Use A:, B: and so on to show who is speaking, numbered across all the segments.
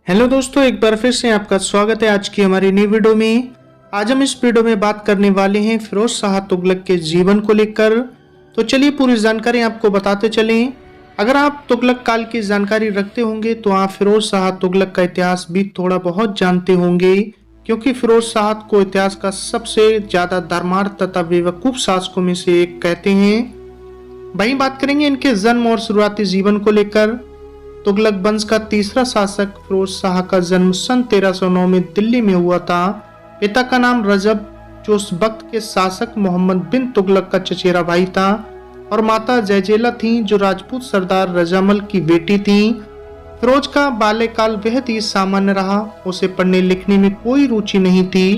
A: Hello दोस्तों, एक बार फिर से आपका स्वागत है आज की हमारी नई वीडियो में। आज हम इस वीडियो में बात करने वाले हैं फिरोज शाह तुगलक के जीवन को लेकर। तो चलिए पूरी जानकारी आपको बताते चलें। अगर आप तुगलक काल की जानकारी रखते होंगे तो आप फिरोज शाह तुगलक का इतिहास भी थोड़ा बहुत जानते होंगे, क्योंकि फिरोज शाह को इतिहास का सबसे ज्यादा धर्मार्थ तथा बेवकूफ शासकों में से एक कहते हैं। वहीं बात करेंगे इनके जन्म और शुरुआती जीवन को लेकर। तुगलक वंश का तीसरा शासक फिरोज शाह का जन्म सन 1309 में दिल्ली में हुआ था। पिता का नाम रजब, जो उस वक्त के शासक मोहम्मद बिन तुगलक का चचेरा भाई था, और माता जयजेला थीं, जो राजपूत सरदार रजामल की बेटी थीं। फिरोज का बाल्यकाल बेहद ही सामान्य रहा। उसे पढ़ने लिखने में कोई रुचि नहीं थी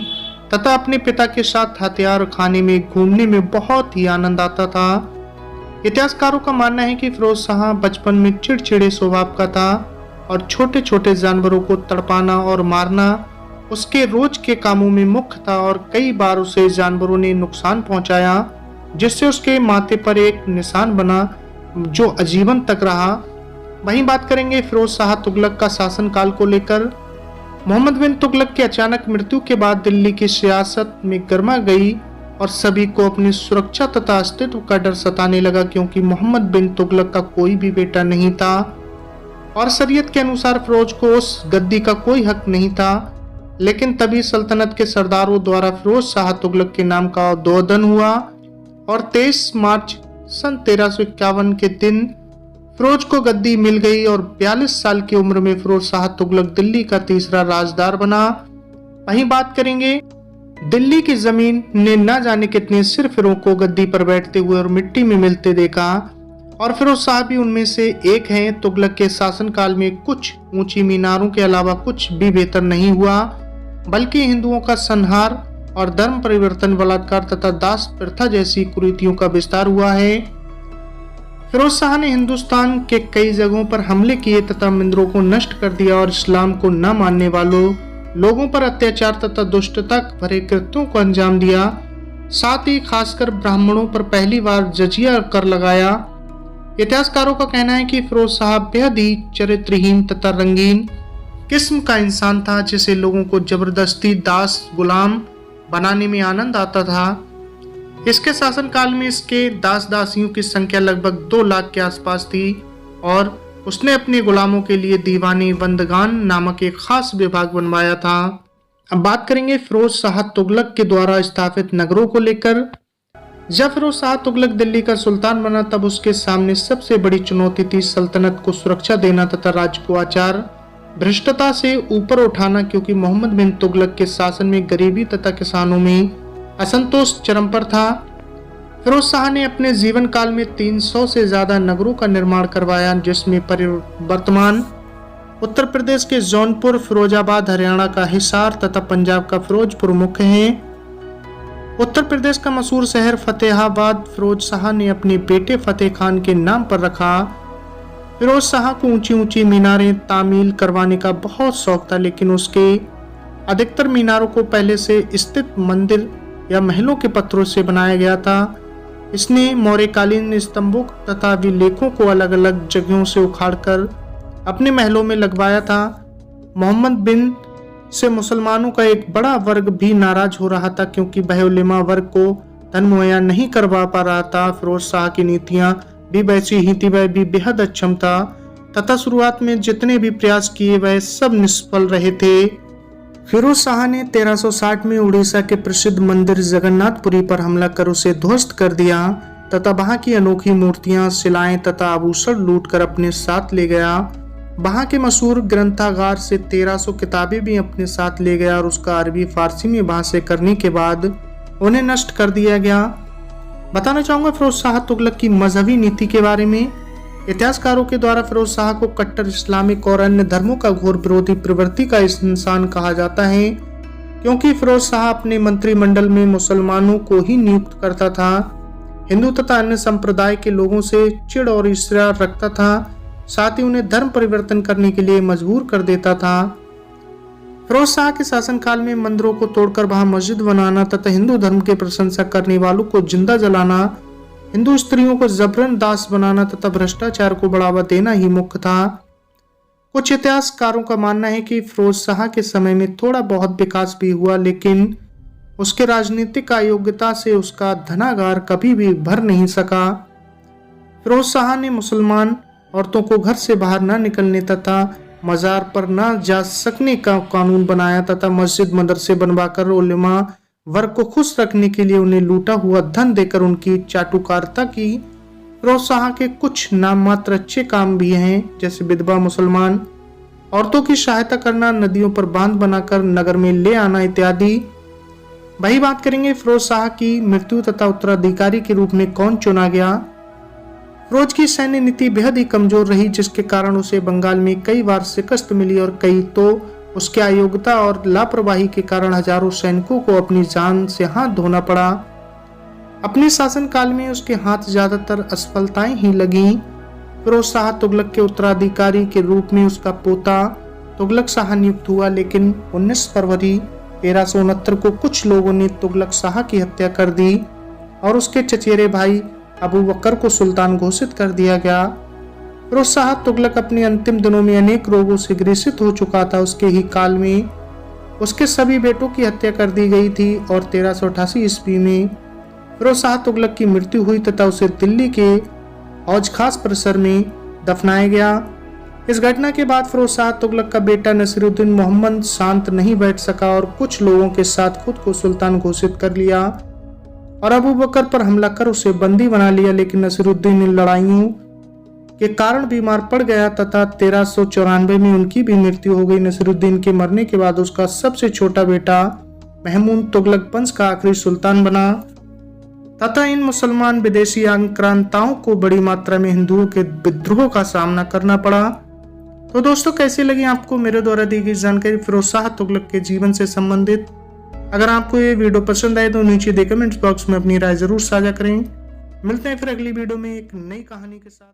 A: तथा अपने पिता के साथ हथियार खाने में घूमने में बहुत ही आनंद आता था। इतिहासकारों का मानना है कि फिरोज शाह बचपन में चिड़चिड़े स्वभाव का था और छोटे छोटे जानवरों को तड़पाना और मारना उसके रोज के कामों में मुख्य था, और कई बार उसे जानवरों ने नुकसान पहुंचाया, जिससे उसके माथे पर एक निशान बना जो आजीवन तक रहा। वहीं बात करेंगे फिरोज शाह तुगलक का शासनकाल को लेकर। मोहम्मद बिन तुगलक की अचानक मृत्यु के बाद दिल्ली की सियासत में गर्मा गई और सभी को अपनी सुरक्षा तथा अस्तित्व का डर सताने लगा, क्योंकि मोहम्मद बिन तुगलक का कोई भी बेटा नहीं था और शरीयत के अनुसार फिरोज को उस गद्दी का कोई हक नहीं था। लेकिन तभी सल्तनत के सरदारों द्वारा फिरोज शाह तुगलक के नाम का उद्बोधन हुआ और 23 मार्च सन 1351 के दिन फिरोज को गद्दी मिल गई और 42 साल की उम्र में फिरोज शाह तुगलक दिल्ली का तीसरा राजदार बना। वहीं बात करेंगे दिल्ली की जमीन ने न जाने कितने सिर फिरों को गद्दी पर बैठते हुए और मिट्टी में मिलते देखा, और फिरोज शाह भी उनमें से एक हैं। तुगलक के शासनकाल में कुछ ऊंची मीनारों के अलावा कुछ भी बेहतर नहीं हुआ, बल्कि हिंदुओं का संहार और धर्म परिवर्तन, बलात्कार तथा दास प्रथा जैसी कुरीतियों का विस्तार हुआ है। फिरोज शाह ने हिंदुस्तान के कई जगहों पर हमले किए तथा मंदिरों को नष्ट कर दिया और इस्लाम को न मानने वालों लोगों पर अत्याचार तथा दुष्टता भरे कृत्यों को अंजाम दिया। साथ ही खासकर ब्राह्मणों पर पहली बार जजिया कर लगाया। इतिहासकारों का कहना है कि फिरोज शाह बेहद ही चरित्रहीन तथा रंगीन किस्म का इंसान था, जिसे लोगों को जबरदस्ती दास गुलाम बनाने में आनंद आता था। इसके शासनकाल में इसके दास दासियों की संख्या लगभग 2 लाख के आसपास थी, और उसने अपने गुलामों के लिए दीवानी बंदगान नामक एक खास विभाग बनवाया था। अब बात करेंगे फिरोज शाह तुगलक के द्वारा स्थापित नगरों को लेकर। जब फिरोज शाह तुगलक दिल्ली का सुल्तान बना, तब उसके सामने सबसे बड़ी चुनौती थी सल्तनत को सुरक्षा देना तथा राज्य को आचार भ्रष्टता से ऊपर उठाना, क्योंकि मोहम्मद बिन तुगलक के शासन में गरीबी तथा किसानों में असंतोष चरम पर था। फिरोज शाह ने अपने जीवन काल में 300 से ज्यादा नगरों का निर्माण करवाया, जिसमें वर्तमान उत्तर प्रदेश के जौनपुर, फिरोजाबाद, हरियाणा का हिसार तथा पंजाब का फिरोजपुर मुख्य हैं। उत्तर प्रदेश का मशहूर शहर फतेहाबाद फिरोज शाह ने अपने बेटे फतेह खान के नाम पर रखा। फिरोज शाह को ऊंची ऊंची मीनारें तामील करवाने का बहुत शौक था, लेकिन उसके अधिकतर मीनारों को पहले से स्थित मंदिर या महलों के पत्थरों से बनाया गया था। इसने मौर्यकालीन स्तंभों तथा अभिलेखों को अलग अलग जगहों से उखाड़कर अपने महलों में लगवाया था। मोहम्मद बिन से मुसलमानों का एक बड़ा वर्ग भी नाराज हो रहा था, क्योंकि वह उलेमा वर्ग को धन मुहैया नहीं करवा पा रहा था। फिरोज शाह की नीतियां भी वैसी ही थी, वह भी बेहद अक्षम था तथा शुरुआत में जितने भी प्रयास किए वह सब निष्फल रहे थे। फिरोज शाह ने 1360 में उड़ीसा के प्रसिद्ध मंदिर जगन्नाथपुरी पर हमला कर उसे ध्वस्त कर दिया तथा वहां की अनोखी मूर्तियां, शिलाएं तथा आभूषण लूटकर अपने साथ ले गया। वहां के मशहूर ग्रंथागार से 1300 किताबें भी अपने साथ ले गया, और उसका अरबी फारसी में भाषा करने के बाद उन्हें नष्ट कर दिया गया। बताना चाहूंगा फिरोज शाह तुगलक की मजहबी नीति के बारे में। इतिहासकारों के द्वारा फिरोज शाह को कट्टर इस्लामिक और अन्य धर्मों का घोर विरोधी प्रवृत्ति का इंसान कहा जाता है, क्योंकि फिरोज शाह अपने मंत्रिमंडल में मुसलमानों को ही नियुक्त करता था। हिंदू तथा अन्य संप्रदाय के लोगों से चिढ़ और ईर्ष्या रखता था, साथ ही उन्हें धर्म परिवर्तन करने के लिए मजबूर कर देता था। फिरोज शाह के शासनकाल में मंदिरों को तोड़कर वहां मस्जिद बनाना तथा हिंदू धर्म के प्रशंसा करने वालों को जिंदा जलाना, हिंदू स्त्रियों को जबरन दास बनाना तथा भ्रष्टाचार को बढ़ावा देना ही मुख्य था। कुछ इतिहासकारों का मानना है कि फिरोज शाह के समय में थोड़ा बहुत विकास भी हुआ, लेकिन उसके राजनीतिक अयोग्यता से उसका धनागार कभी भी भर नहीं सका। फिरोज शाह ने मुसलमान औरतों को घर से बाहर न निकलने तथा मजार पर न जा सकने का कानून बनाया तथा मस्जिद मदरसे बनवाकर उलेमा वर्ग को खुश रखने के लिए उन्हें लूटा हुआ धन देकर उनकी चाटुकारिता की। फिरोज शाह के कुछ नाम मात्र अच्छे काम भी हैं, जैसे विधवा मुसलमान औरतों की सहायता करना, नदियों पर बांध बनाकर नगर में ले आना इत्यादि। वही बात करेंगे फिरोज शाह की मृत्यु तथा उत्तराधिकारी के रूप में कौन चुना गया। फिरोज की सैन्य नीति बेहद ही कमजोर रही, जिसके कारण उसे बंगाल में कई बार शिकस्त मिली और कई तो उसके अयोग्यता और लापरवाही के कारण हजारों सैनिकों को अपनी जान से हाथ धोना पड़ा। अपने शासनकाल में उसके हाथ ज्यादातर असफलताएं ही लगीं। फिरोज शाह तुगलक के उत्तराधिकारी के रूप में उसका पोता तुगलक शाह नियुक्त हुआ, लेकिन 19 फरवरी 1369 को कुछ लोगों ने तुगलक शाह की हत्या कर दी और उसके चचेरे भाई अबू बकर को सुल्तान घोषित कर दिया गया। फिरोज शाह तुगलक अपने अंतिम दिनों में अनेक रोगों से ग्रसित हो चुका था। उसके ही काल में उसके सभी बेटों की हत्या कर दी गई थी और 1388 ईस्वी में फिरोज शाह तुगलक की मृत्यु हुई तथा उसे दिल्ली के औज खास परिसर में दफनाया गया। इस घटना के बाद फिरोज शाह तुगलक का बेटा नसीरुद्दीन मोहम्मद शांत नहीं बैठ सका और कुछ लोगों के साथ खुद को सुल्तान घोषित कर लिया और अबू बकर पर हमला कर उसे बंदी बना लिया, लेकिन नसीरुद्दीन इन लड़ाइयों के कारण बीमार पड़ गया तथा 1394 में उनकी भी मृत्यु हो गई। नसीरुद्दीन के मरने के बाद उसका सबसे छोटा बेटा महमूद तुगलक वंश का आखिरी सुल्तान बना तथा इन मुसलमान विदेशी आक्रांताओं को बड़ी मात्रा में हिंदुओं के विद्रोह का सामना करना पड़ा। तो दोस्तों, कैसी लगी आपको मेरे द्वारा दी गई जानकारी फिरोज शाह तुगलक के जीवन से संबंधित। अगर आपको ये वीडियो पसंद आए तो नीचे दे कमेंट्स बॉक्स में अपनी राय जरूर साझा करें। मिलते हैं फिर अगली वीडियो में एक नई कहानी के साथ।